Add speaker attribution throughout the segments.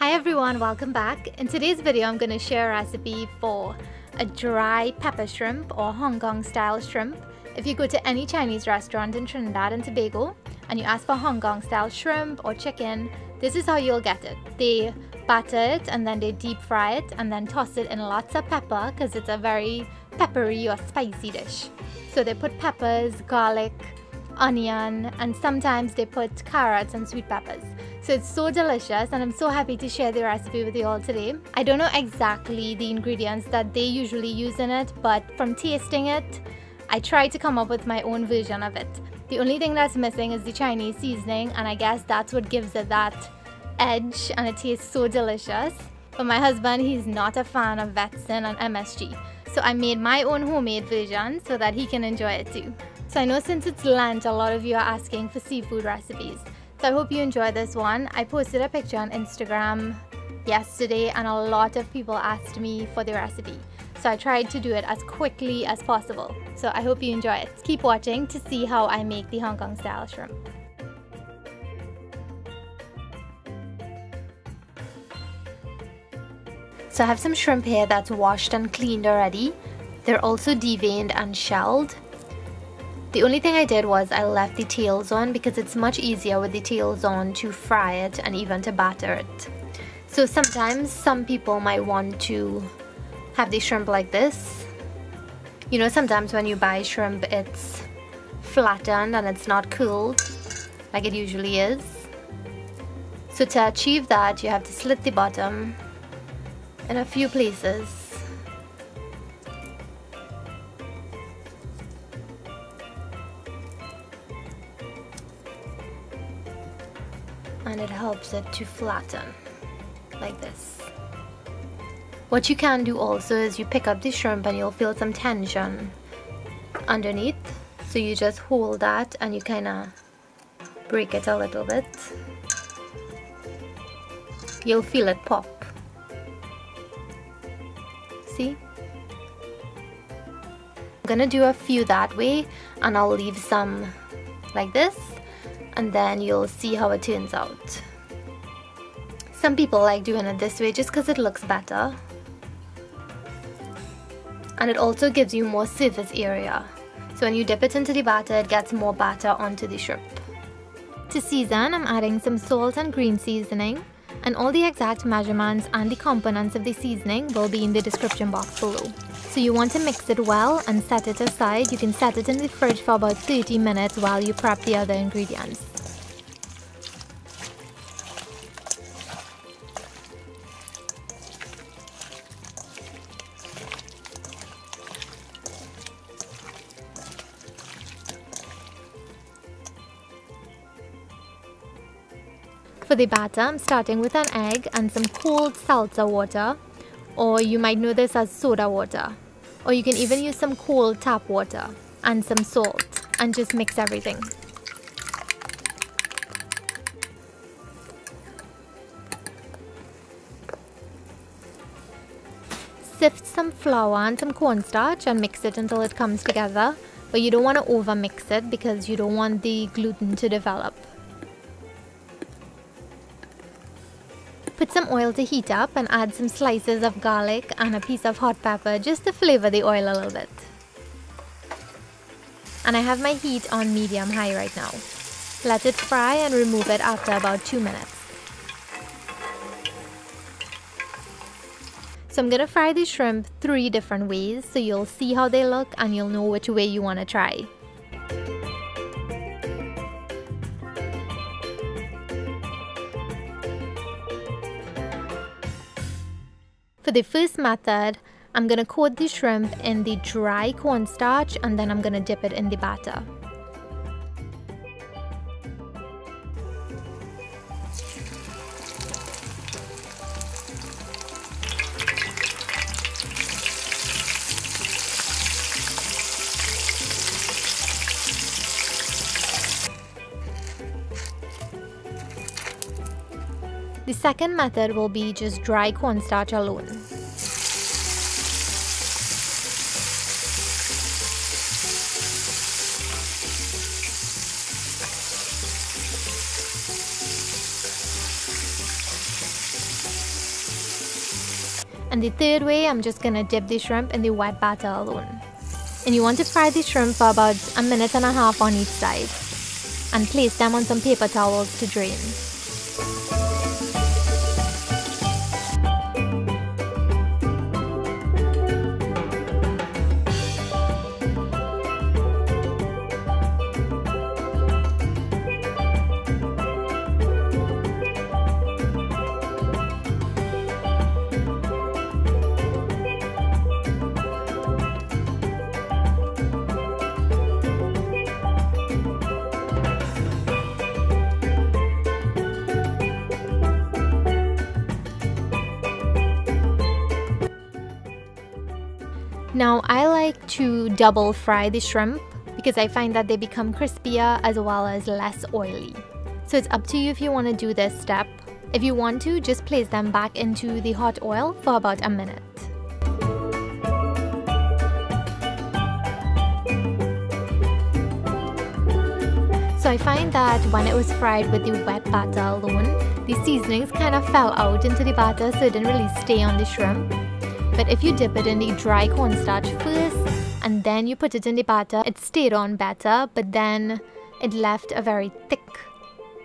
Speaker 1: Hi everyone, welcome back. In today's video, I'm going to share a recipe for a dry pepper shrimp or Hong Kong style shrimp. If you go to any Chinese restaurant in Trinidad and Tobago and you ask for Hong Kong style shrimp or chicken, this is how you'll get it. They batter it and then they deep fry it and then toss it in lots of pepper because it's a very peppery or spicy dish. So they put peppers, garlic, onion, and sometimes they put carrots and sweet peppers. So it's so delicious and I'm so happy to share the recipe with you all today. I don't know exactly the ingredients that they usually use in it, but from tasting it, I tried to come up with my own version of it. The only thing that's missing is the Chinese seasoning, and I guess that's what gives it that edge and it tastes so delicious. But my husband, he's not a fan of Vetsin and MSG. So I made my own homemade version so that he can enjoy it too. So I know since it's Lent, a lot of you are asking for seafood recipes. So I hope you enjoy this one. I posted a picture on Instagram yesterday and a lot of people asked me for the recipe. So I tried to do it as quickly as possible. So I hope you enjoy it. Keep watching to see how I make the Hong Kong style shrimp. So I have some shrimp here that's washed and cleaned already. They're also deveined and shelled. The only thing I did was I left the tails on because it's much easier with the tails on to fry it and even to batter it. So sometimes some people might want to have the shrimp like this. You know, sometimes when you buy shrimp it's flattened and it's not curled like it usually is. So to achieve that, you have to slit the bottom in a few places. And it helps it to flatten like this. What you can do also is you pick up the shrimp and you'll feel some tension underneath. So you just hold that and you kind of break it a little bit. You'll feel it pop. See? I'm gonna do a few that way and I'll leave some like this. And then you'll see how it turns out. Some people like doing it this way just because it looks better. And it also gives you more surface area. So when you dip it into the batter, it gets more batter onto the shrimp. To season, I'm adding some salt and green seasoning. And all the exact measurements and the components of the seasoning will be in the description box below. So you want to mix it well and set it aside. You can set it in the fridge for about 30 minutes while you prep the other ingredients. For the batter, I'm starting with an egg and some cold seltzer water, or you might know this as soda water, or you can even use some cold tap water and some salt and just mix everything. Sift some flour and some cornstarch and mix it until it comes together, but you don't want to over mix it because you don't want the gluten to develop. Put some oil to heat up and add some slices of garlic and a piece of hot pepper just to flavor the oil a little bit. And I have my heat on medium-high right now. Let it fry and remove it after about 2 minutes. So I'm going to fry the shrimp 3 different ways so you'll see how they look and you'll know which way you want to try. For the first method, I'm going to coat the shrimp in the dry cornstarch and then I'm going to dip it in the batter. The second method will be just dry cornstarch alone. And the third way, I'm just gonna dip the shrimp in the wet batter alone. And you want to fry the shrimp for about 1.5 minutes on each side. And place them on some paper towels to drain. Now I like to double fry the shrimp because I find that they become crispier as well as less oily. So it's up to you if you want to do this step. If you want to, just place them back into the hot oil for about 1 minute. So I find that when it was fried with the wet batter alone, the seasonings kind of fell out into the batter, so it didn't really stay on the shrimp. But if you dip it in the dry cornstarch first and then you put it in the batter, it stayed on better, but then it left a very thick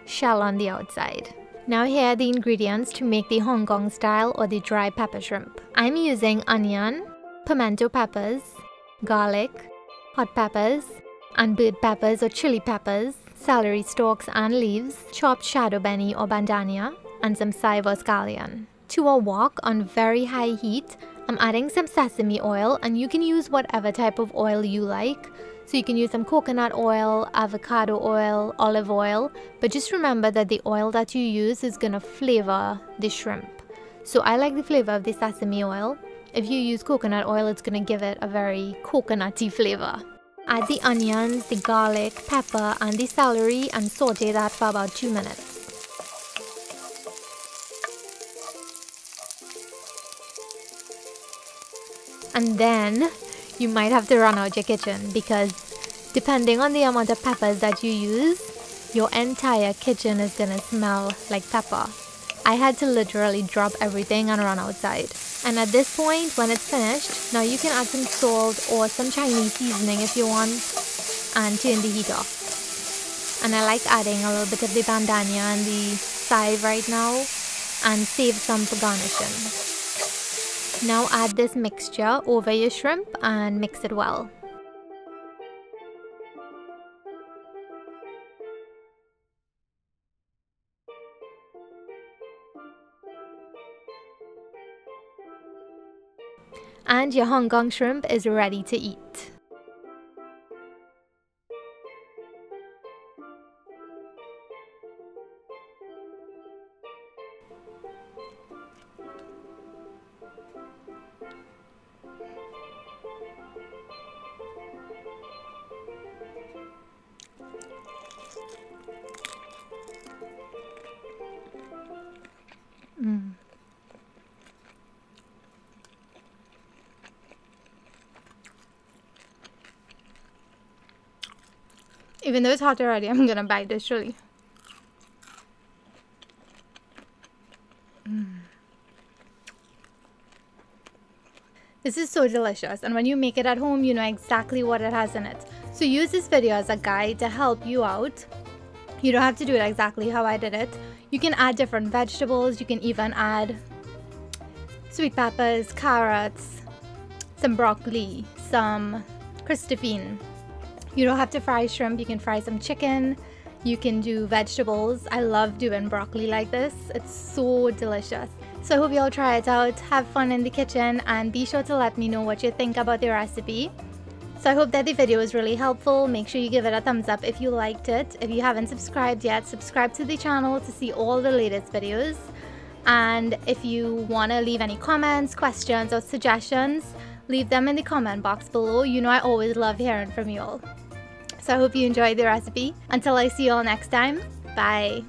Speaker 1: shell on the outside. Now here are the ingredients to make the Hong Kong style or the dry pepper shrimp. I'm using onion, pimento peppers, garlic, hot peppers, and bird peppers or chili peppers, celery stalks and leaves, chopped shadow beni or bandhania, and some chive or scallion. To a wok on very high heat, I'm adding some sesame oil, and you can use whatever type of oil you like. So you can use some coconut oil, avocado oil, olive oil, but just remember that the oil that you use is gonna flavor the shrimp. So I like the flavor of the sesame oil. If you use coconut oil, it's gonna give it a very coconutty flavor. Add the onions, the garlic, pepper, and the celery and saute that for about 2 minutes. And then you might have to run out your kitchen because depending on the amount of peppers that you use, your entire kitchen is gonna smell like pepper. I had to literally drop everything and run outside. And at this point, when it's finished, now you can add some salt or some Chinese seasoning if you want and turn the heat off. And I like adding a little bit of the bandhania and the chive right now and save some for garnishing. Now add this mixture over your shrimp and mix it well. And your Hong Kong shrimp is ready to eat. Even though it's hot already, I'm gonna bite this surely. This is so delicious, and when you make it at home, you know exactly what it has in it. So use this video as a guide to help you out. You don't have to do it exactly how I did it. You can add different vegetables. You can even add sweet peppers, carrots, some broccoli, some Christophine. You don't have to fry shrimp. You can fry some chicken. You can do vegetables. I love doing broccoli like this. It's so delicious. So I hope you all try it out. Have fun in the kitchen and be sure to let me know what you think about the recipe. So I hope that the video was really helpful. Make sure you give it a thumbs up if you liked it. If you haven't subscribed yet, subscribe to the channel to see all the latest videos. And if you want to leave any comments, questions, or suggestions, leave them in the comment box below. You know I always love hearing from you all. So I hope you enjoyed the recipe. Until I see you all next time, bye.